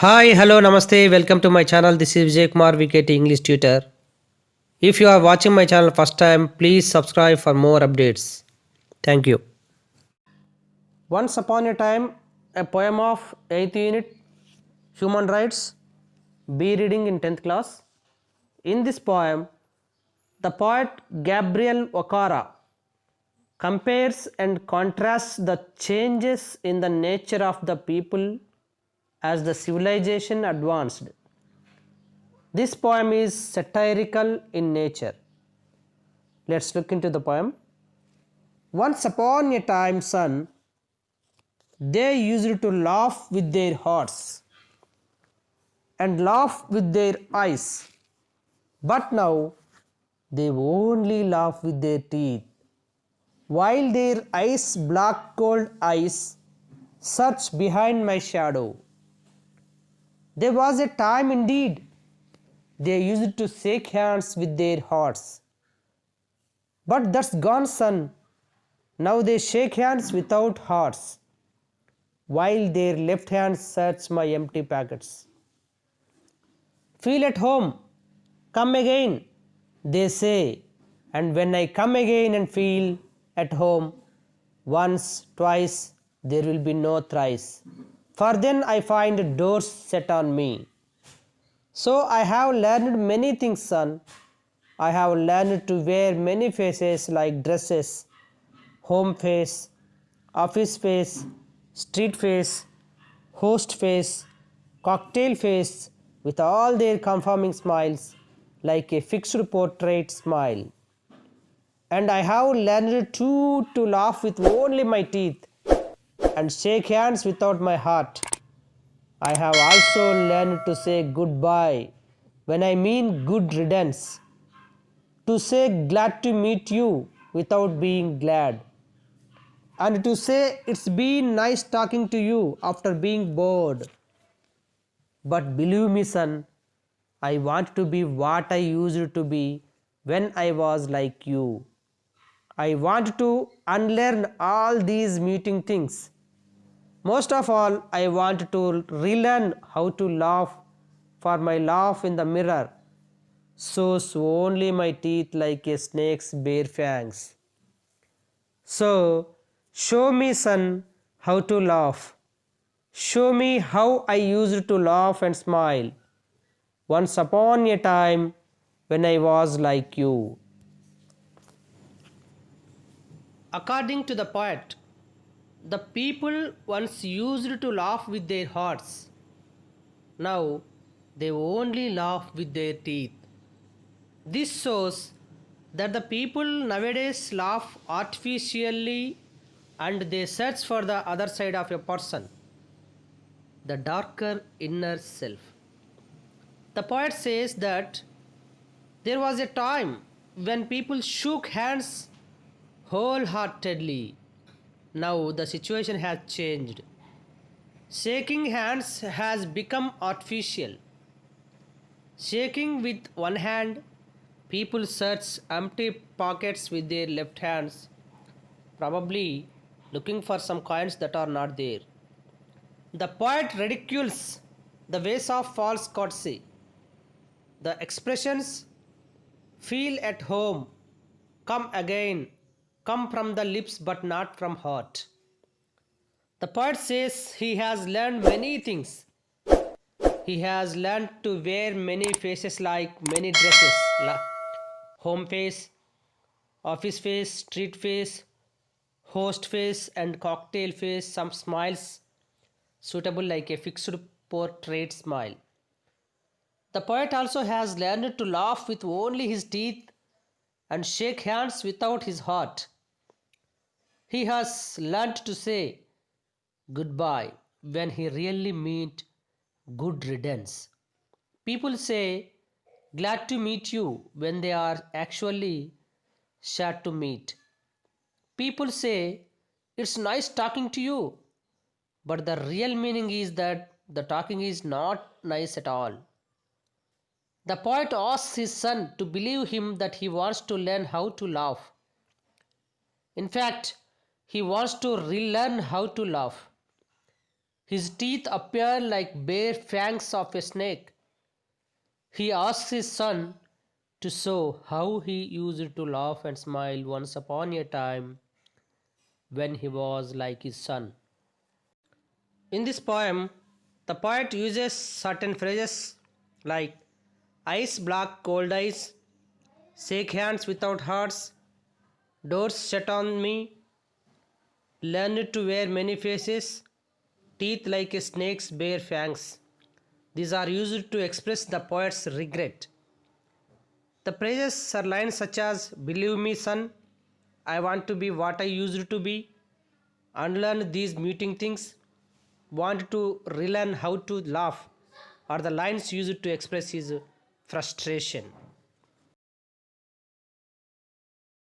Hi, hello, namaste. Welcome to my channel. This is Vijay Kumar, VKT English tutor. If you are watching my channel first time, please subscribe for more updates. Thank you. Once upon a time, a poem of 8th unit Human Rights, B reading in 10th class. In this poem, the poet Gabriel Okara compares and contrasts the changes in the nature of the people as the civilization advanced. This poem is satirical in nature. Let's look into the poem. Once upon a time, son, they used to laugh with their hearts and laugh with their eyes, but now they only laugh with their teeth, while their eyes, black cold eyes, search behind my shadow. There was a time indeed they used to shake hands with their hearts, but that's gone, son. Now they shake hands without hearts, while their left hands search my empty packets. Feel at home, come again, they say, and when I come again and feel at home, once, twice, there will be no thrice, for then I find doors set on me. So I have learned many things, son. I have learned to wear many faces like dresses, home face, office face, street face, host face, cocktail face, with all their conforming smiles like a fixed portrait smile. And I have learned too to laugh with only my teeth and shake hands without my heart. I have also learned to say goodbye when I mean good riddance, to say glad to meet you without being glad, and to say it's been nice talking to you after being bored. But believe me, son, I want to be what I used to be when I was like you. I want to unlearn all these meeting things. Most of all, I want to relearn how to laugh, for my laugh in the mirror shows only my teeth like a snake's bare fangs. So, show me, son, how to laugh. Show me how I used to laugh and smile once upon a time when I was like you. According to the poet, the people once used to laugh with their hearts. Now they only laugh with their teeth. This shows that the people nowadays laugh artificially and they search for the other side of a person, the darker inner self. The poet says that there was a time when people shook hands wholeheartedly. Now the situation has changed. Shaking hands has become artificial. Shaking with one hand, people search empty pockets with their left hands, probably looking for some coins that are not there. The poet ridicules the ways of false courtesy. The expressions feel at home, come again, come from the lips but not from heart. The poet says he has learned many things. He has learned to wear many faces like many dresses. Home face, office face, street face, host face and cocktail face, some smiles suitable like a fixed portrait smile. The poet also has learned to laugh with only his teeth and shake hands without his heart. He has learned to say goodbye when he really meant good riddance. People say glad to meet you when they are actually sad to meet. People say it's nice talking to you, but the real meaning is that the talking is not nice at all. The poet asks his son to believe him that he wants to learn how to laugh. In fact, he wants to relearn how to laugh. His teeth appear like bare fangs of a snake. He asks his son to show how he used to laugh and smile once upon a time when he was like his son. In this poem, the poet uses certain phrases like ice block cold eyes, shake hands without hearts, doors shut on me, learned to wear many faces, teeth like a snake's bare fangs. These are used to express the poet's regret. The phrases are lines such as believe me, son, I want to be what I used to be, unlearn these muting things, want to relearn how to laugh, are the lines used to express his frustration.